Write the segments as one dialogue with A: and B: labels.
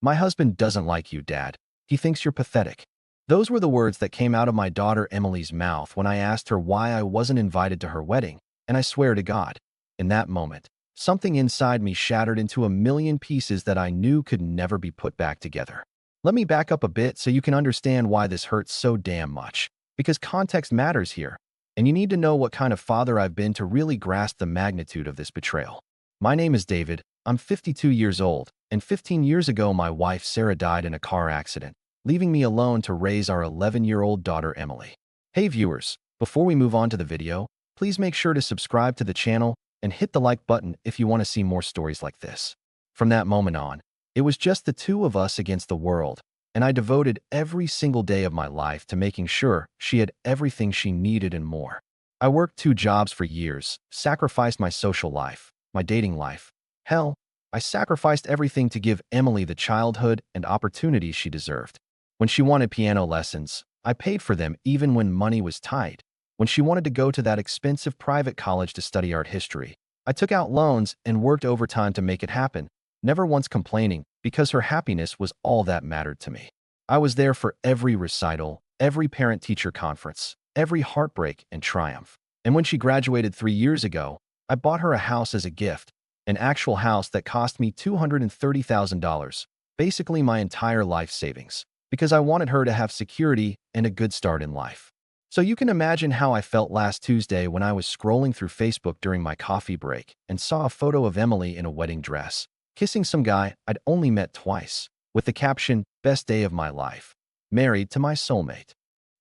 A: "My husband doesn't like you, Dad. He thinks you're pathetic." Those were the words that came out of my daughter Emily's mouth when I asked her why I wasn't invited to her wedding, and I swear to God, in that moment, something inside me shattered into a million pieces that I knew could never be put back together. Let me back up a bit so you can understand why this hurts so damn much. Because context matters here, and you need to know what kind of father I've been to really grasp the magnitude of this betrayal. My name is David, I'm 52 years old, and 15 years ago my wife Sarah died in a car accident, leaving me alone to raise our 11-year-old daughter Emily. Hey viewers, before we move on to the video, please make sure to subscribe to the channel and hit the like button if you want to see more stories like this. From that moment on, it was just the two of us against the world, and I devoted every single day of my life to making sure she had everything she needed and more. I worked 2 jobs for years, sacrificed my social life, my dating life. Hell, I sacrificed everything to give Emily the childhood and opportunities she deserved. When she wanted piano lessons, I paid for them even when money was tight. When she wanted to go to that expensive private college to study art history, I took out loans and worked overtime to make it happen, never once complaining, because her happiness was all that mattered to me. I was there for every recital, every parent-teacher conference, every heartbreak and triumph. And when she graduated 3 years ago, I bought her a house as a gift, an actual house that cost me $230,000, basically my entire life savings, because I wanted her to have security and a good start in life. So you can imagine how I felt last Tuesday when I was scrolling through Facebook during my coffee break and saw a photo of Emily in a wedding dress, kissing some guy I'd only met twice, with the caption, "Best day of my life. Married to my soulmate."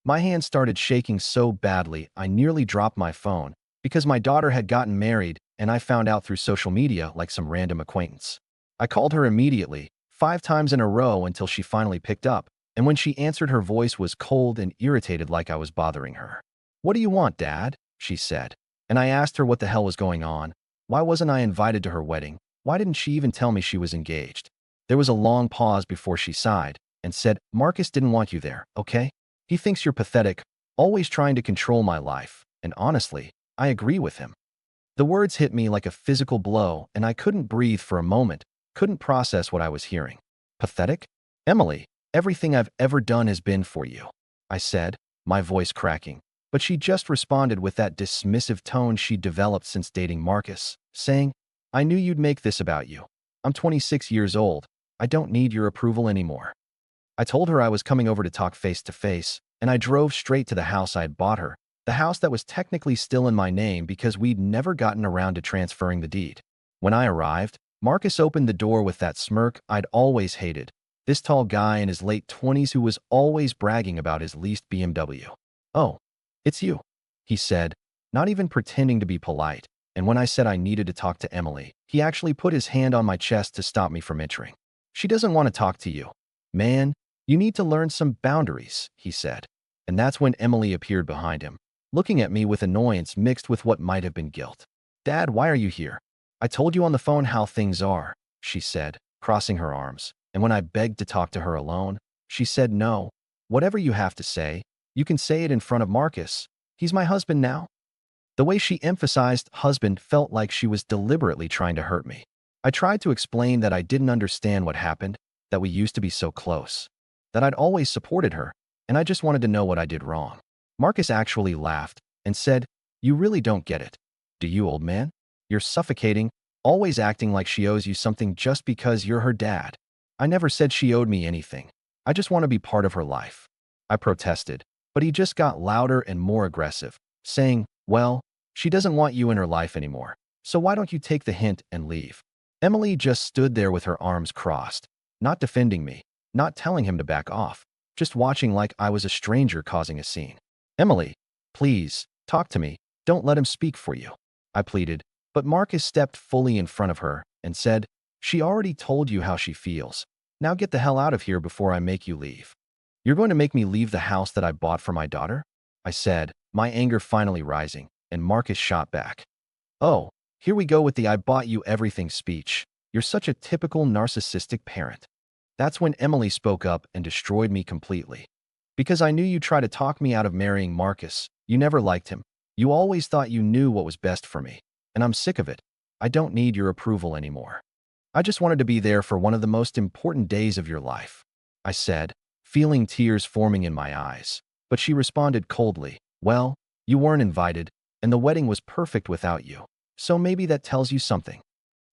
A: My hand started shaking so badly I nearly dropped my phone because my daughter had gotten married and I found out through social media like some random acquaintance. I called her immediately, 5 times in a row until she finally picked up, and when she answered her voice was cold and irritated like I was bothering her. "What do you want, Dad?" she said. And I asked her what the hell was going on. Why wasn't I invited to her wedding? Why didn't she even tell me she was engaged? There was a long pause before she sighed and said, "Marcus didn't want you there, okay? He thinks you're pathetic, always trying to control my life, and honestly, I agree with him." The words hit me like a physical blow, and I couldn't breathe for a moment, couldn't process what I was hearing. "Pathetic? Emily, everything I've ever done has been for you," I said, my voice cracking. But she just responded with that dismissive tone she'd developed since dating Marcus, saying, "I knew you'd make this about you. I'm 26 years old. I don't need your approval anymore." I told her I was coming over to talk face to face, and I drove straight to the house I had bought her, the house that was technically still in my name because we'd never gotten around to transferring the deed. When I arrived, Marcus opened the door with that smirk I'd always hated, this tall guy in his late 20s who was always bragging about his leased BMW. "Oh, it's you," he said, not even pretending to be polite. And when I said I needed to talk to Emily, he actually put his hand on my chest to stop me from entering. "She doesn't want to talk to you. Man, you need to learn some boundaries," he said. And that's when Emily appeared behind him, looking at me with annoyance mixed with what might have been guilt. "Dad, why are you here? I told you on the phone how things are," she said, crossing her arms. And when I begged to talk to her alone, she said, "No, whatever you have to say, you can say it in front of Marcus. He's my husband now." The way she emphasized husband felt like she was deliberately trying to hurt me. I tried to explain that I didn't understand what happened, that we used to be so close, that I'd always supported her, and I just wanted to know what I did wrong. Marcus actually laughed and said, "You really don't get it, do you, old man? You're suffocating, always acting like she owes you something just because you're her dad." "I never said she owed me anything. I just want to be part of her life," I protested, but he just got louder and more aggressive, saying, "Well, she doesn't want you in her life anymore, so why don't you take the hint and leave?" Emily just stood there with her arms crossed, not defending me, not telling him to back off, just watching like I was a stranger causing a scene. "Emily, please, talk to me. Don't let him speak for you," I pleaded, but Marcus stepped fully in front of her and said, "She already told you how she feels. Now get the hell out of here before I make you leave." "You're going to make me leave the house that I bought for my daughter?" I said, my anger finally rising, and Marcus shot back. "Oh, here we go with the 'I bought you everything' speech. You're such a typical narcissistic parent." That's when Emily spoke up and destroyed me completely. "Because I knew you'd try to talk me out of marrying Marcus. You never liked him. You always thought you knew what was best for me. And I'm sick of it. I don't need your approval anymore." I just wanted to be there for one of the most important days of your life, I said, feeling tears forming in my eyes. But she responded coldly, well, you weren't invited, and the wedding was perfect without you. So maybe that tells you something.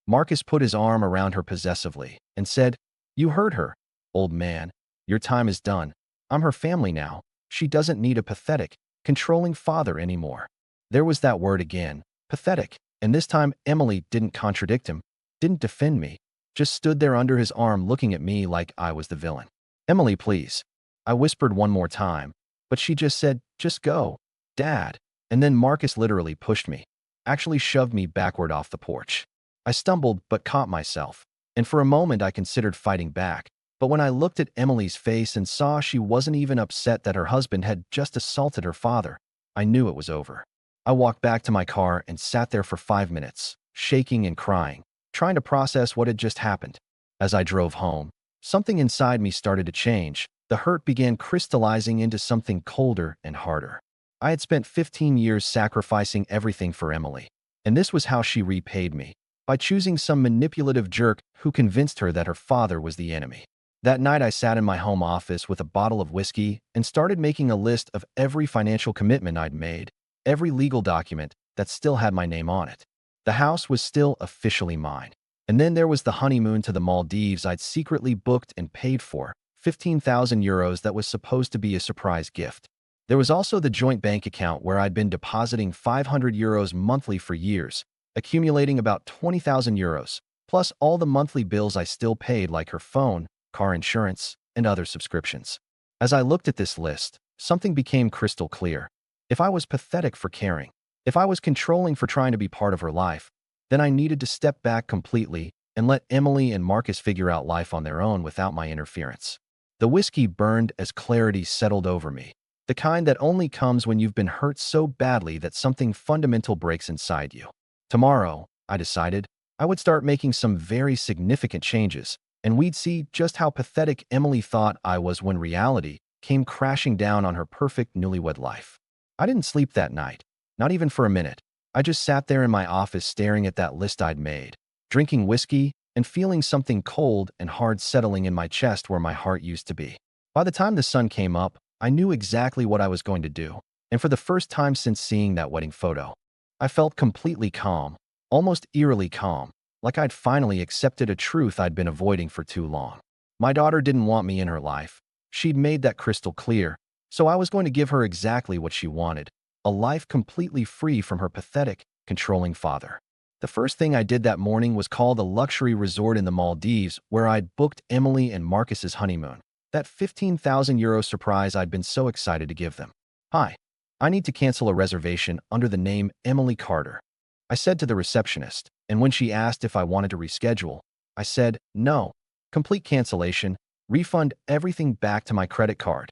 A: Marcus put his arm around her possessively and said, you heard her, old man. Your time is done. I'm her family now. She doesn't need a pathetic, controlling father anymore. There was that word again, pathetic, and this time Emily didn't contradict him, didn't defend me, just stood there under his arm looking at me like I was the villain. Emily, please. I whispered one more time, but she just said, just go, Dad. And then Marcus literally pushed me, actually shoved me backward off the porch. I stumbled but caught myself, and for a moment I considered fighting back. But when I looked at Emily's face and saw she wasn't even upset that her husband had just assaulted her father, I knew it was over. I walked back to my car and sat there for 5 minutes, shaking and crying, trying to process what had just happened. As I drove home, something inside me started to change. The hurt began crystallizing into something colder and harder. I had spent 15 years sacrificing everything for Emily, and this was how she repaid me, by choosing some manipulative jerk who convinced her that her father was the enemy. That night I sat in my home office with a bottle of whiskey and started making a list of every financial commitment I'd made, every legal document that still had my name on it. The house was still officially mine. And then there was the honeymoon to the Maldives I'd secretly booked and paid for, 15,000 euros that was supposed to be a surprise gift. There was also the joint bank account where I'd been depositing 500 euros monthly for years, accumulating about 20,000 euros, plus all the monthly bills I still paid like her phone, car insurance, and other subscriptions. As I looked at this list, something became crystal clear. If I was pathetic for caring, if I was controlling for trying to be part of her life, then I needed to step back completely and let Emily and Marcus figure out life on their own without my interference. The whiskey burned as clarity settled over me, the kind that only comes when you've been hurt so badly that something fundamental breaks inside you. Tomorrow, I decided, I would start making some very significant changes, and we'd see just how pathetic Emily thought I was when reality came crashing down on her perfect newlywed life. I didn't sleep that night, not even for a minute. I just sat there in my office staring at that list I'd made, drinking whiskey and feeling something cold and hard settling in my chest where my heart used to be. By the time the sun came up, I knew exactly what I was going to do, and for the first time since seeing that wedding photo, I felt completely calm, almost eerily calm, like I'd finally accepted a truth I'd been avoiding for too long. My daughter didn't want me in her life. She'd made that crystal clear, so I was going to give her exactly what she wanted, a life completely free from her pathetic, controlling father. The first thing I did that morning was call the luxury resort in the Maldives where I'd booked Emily and Marcus's honeymoon, that 15,000 euro surprise I'd been so excited to give them. Hi, I need to cancel a reservation under the name Emily Carter, I said to the receptionist, and when she asked if I wanted to reschedule, I said, no, complete cancellation, refund everything back to my credit card.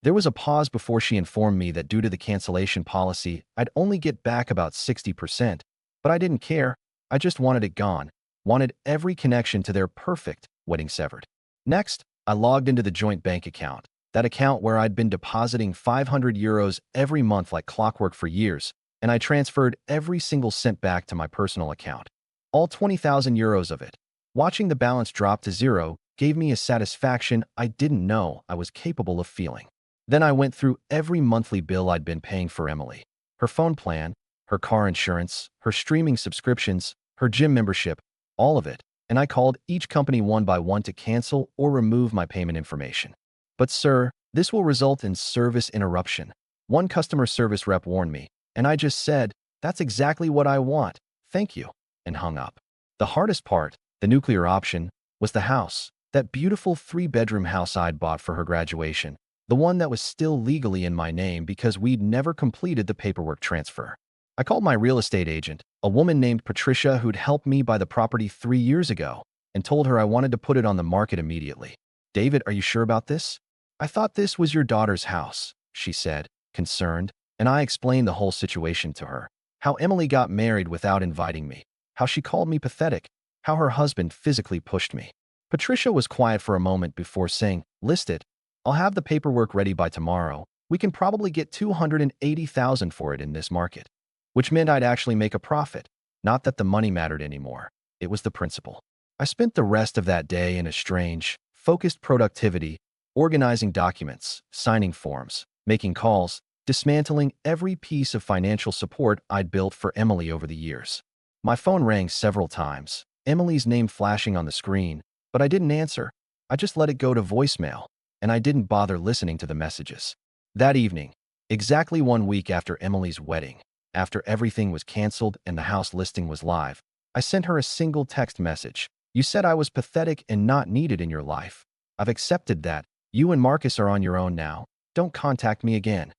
A: There was a pause before she informed me that due to the cancellation policy, I'd only get back about 60%, but I didn't care. I just wanted it gone, wanted every connection to their perfect wedding severed. Next, I logged into the joint bank account, that account where I'd been depositing 500 euros every month like clockwork for years, and I transferred every single cent back to my personal account. All 20,000 euros of it. Watching the balance drop to zero gave me a satisfaction I didn't know I was capable of feeling. Then I went through every monthly bill I'd been paying for Emily, her phone plan, her car insurance, her streaming subscriptions, her gym membership, all of it, and I called each company one by one to cancel or remove my payment information. But sir, this will result in service interruption. One customer service rep warned me, and I just said, that's exactly what I want, thank you, and hung up. The hardest part, the nuclear option, was the house, that beautiful 3-bedroom house I'd bought for her graduation, the one that was still legally in my name because we'd never completed the paperwork transfer. I called my real estate agent, a woman named Patricia who'd helped me buy the property 3 years ago, and told her I wanted to put it on the market immediately. David, are you sure about this? I thought this was your daughter's house, she said, concerned, and I explained the whole situation to her. How Emily got married without inviting me, how she called me pathetic, how her husband physically pushed me. Patricia was quiet for a moment before saying, list it. I'll have the paperwork ready by tomorrow. We can probably get 280,000 for it in this market. Which meant I'd actually make a profit. Not that the money mattered anymore. It was the principle. I spent the rest of that day in a strange, focused productivity, organizing documents, signing forms, making calls, dismantling every piece of financial support I'd built for Emily over the years. My phone rang several times, Emily's name flashing on the screen, but I didn't answer. I just let it go to voicemail, and I didn't bother listening to the messages. That evening, exactly 1 week after Emily's wedding, after everything was canceled and the house listing was live, I sent her a single text message. You said I was pathetic and not needed in your life. I've accepted that. You and Marcus are on your own now. Don't contact me again.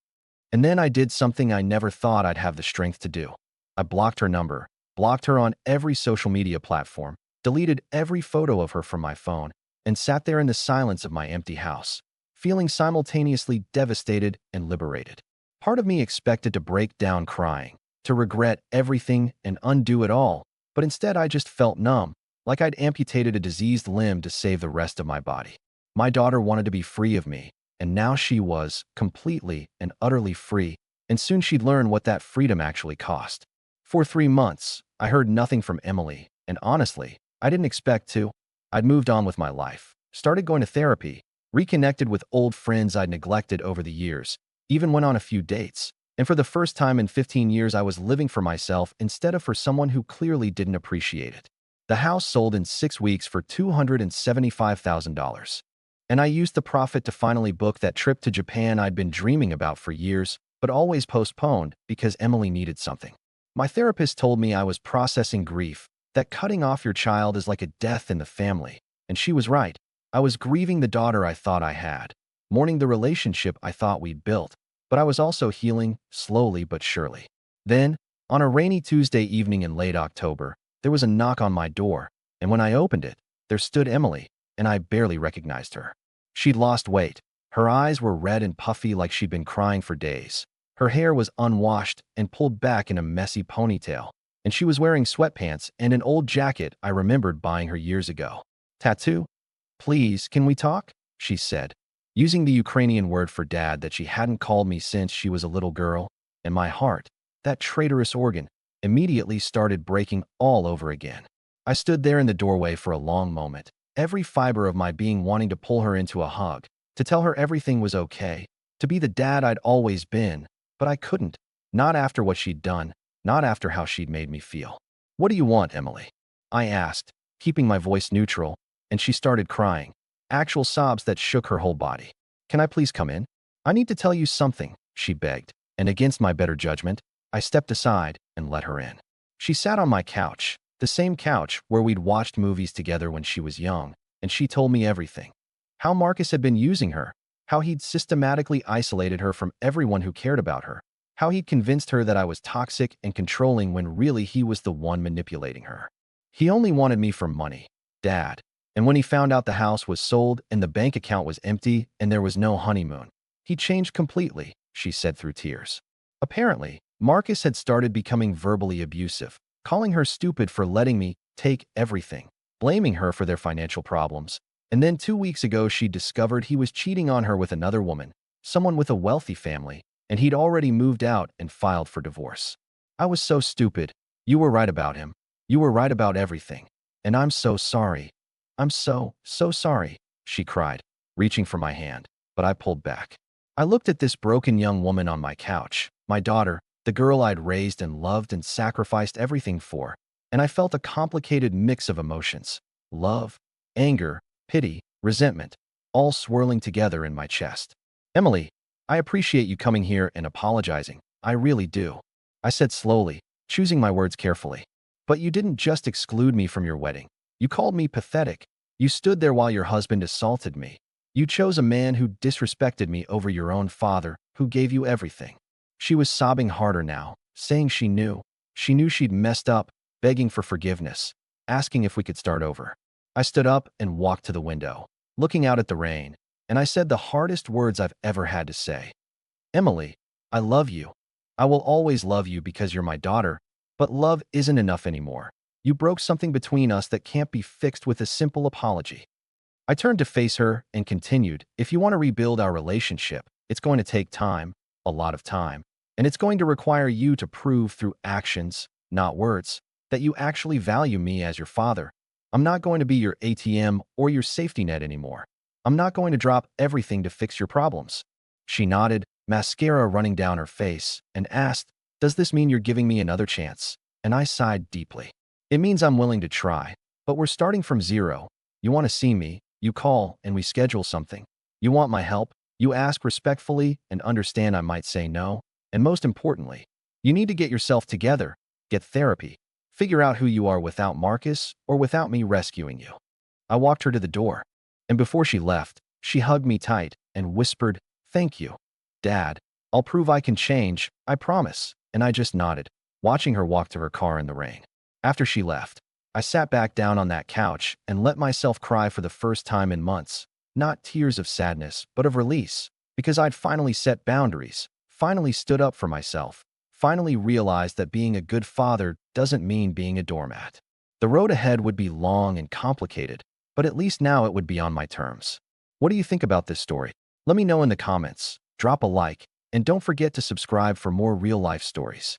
A: And then I did something I never thought I'd have the strength to do. I blocked her number, blocked her on every social media platform, deleted every photo of her from my phone, and sat there in the silence of my empty house, feeling simultaneously devastated and liberated. Part of me expected to break down crying, to regret everything and undo it all, but instead I just felt numb, like I'd amputated a diseased limb to save the rest of my body. My daughter wanted to be free of me, and now she was completely and utterly free, and soon she'd learn what that freedom actually cost. For 3 months, I heard nothing from Emily, and honestly, I didn't expect to. I'd moved on with my life, started going to therapy, reconnected with old friends I'd neglected over the years, even went on a few dates, and for the first time in 15 years I was living for myself instead of for someone who clearly didn't appreciate it. The house sold in 6 weeks for $275,000. And I used the profit to finally book that trip to Japan I'd been dreaming about for years, but always postponed because Emily needed something. My therapist told me I was processing grief, that cutting off your child is like a death in the family, and she was right. I was grieving the daughter I thought I had, mourning the relationship I thought we'd built, but I was also healing, slowly but surely. Then, on a rainy Tuesday evening in late October, there was a knock on my door, and when I opened it, there stood Emily, and I barely recognized her. She'd lost weight. Her eyes were red and puffy like she'd been crying for days. Her hair was unwashed and pulled back in a messy ponytail, and she was wearing sweatpants and an old jacket I remembered buying her years ago. Tattoo? Please, can we talk? She said, using the Ukrainian word for dad that she hadn't called me since she was a little girl, and my heart, that traitorous organ, immediately started breaking all over again. I stood there in the doorway for a long moment, every fiber of my being wanting to pull her into a hug, to tell her everything was okay, to be the dad I'd always been, but I couldn't. Not after what she'd done, not after how she'd made me feel. What do you want, Emily? I asked, keeping my voice neutral, and she started crying, actual sobs that shook her whole body. Can I please come in? I need to tell you something, she begged, and against my better judgment, I stepped aside and let her in. She sat on my couch, the same couch where we'd watched movies together when she was young, and she told me everything. How Marcus had been using her, how he'd systematically isolated her from everyone who cared about her, how he'd convinced her that I was toxic and controlling when really he was the one manipulating her. He only wanted me for money, Dad. And when he found out the house was sold and the bank account was empty and there was no honeymoon, he changed completely, she said through tears. Apparently, Marcus had started becoming verbally abusive, calling her stupid for letting me take everything, blaming her for their financial problems. And then 2 weeks ago, she discovered he was cheating on her with another woman, someone with a wealthy family, and he'd already moved out and filed for divorce. I was so stupid. You were right about him. You were right about everything. And I'm so sorry. I'm so sorry, she cried, reaching for my hand, but I pulled back. I looked at this broken young woman on my couch, my daughter, the girl I'd raised and loved and sacrificed everything for, and I felt a complicated mix of emotions: love, anger, pity, resentment, all swirling together in my chest. Emily, I appreciate you coming here and apologizing. I really do, I said slowly, choosing my words carefully. But you didn't just exclude me from your wedding. You called me pathetic. You stood there while your husband assaulted me. You chose a man who disrespected me over your own father, who gave you everything. She was sobbing harder now, saying she knew. She knew she'd messed up, begging for forgiveness, asking if we could start over. I stood up and walked to the window, looking out at the rain, and I said the hardest words I've ever had to say. Emily, I love you. I will always love you because you're my daughter, but love isn't enough anymore. You broke something between us that can't be fixed with a simple apology. I turned to face her and continued, if you want to rebuild our relationship, it's going to take time, a lot of time, and it's going to require you to prove through actions, not words, that you actually value me as your father. I'm not going to be your ATM or your safety net anymore. I'm not going to drop everything to fix your problems." She nodded, mascara running down her face, and asked, "Does this mean you're giving me another chance?" And I sighed deeply. "It means I'm willing to try, but we're starting from zero. You want to see me, you call, and we schedule something. You want my help, you ask respectfully and understand I might say no. And most importantly, you need to get yourself together, get therapy, figure out who you are without Marcus or without me rescuing you." I walked her to the door, and before she left, she hugged me tight and whispered, "Thank you, Dad. I'll prove I can change, I promise." And I just nodded, watching her walk to her car in the rain. After she left, I sat back down on that couch and let myself cry for the first time in months. Not tears of sadness, but of release, because I'd finally set boundaries, finally stood up for myself, finally realized that being a good father doesn't mean being a doormat. The road ahead would be long and complicated, but at least now it would be on my terms. What do you think about this story? Let me know in the comments, drop a like, and don't forget to subscribe for more real-life stories.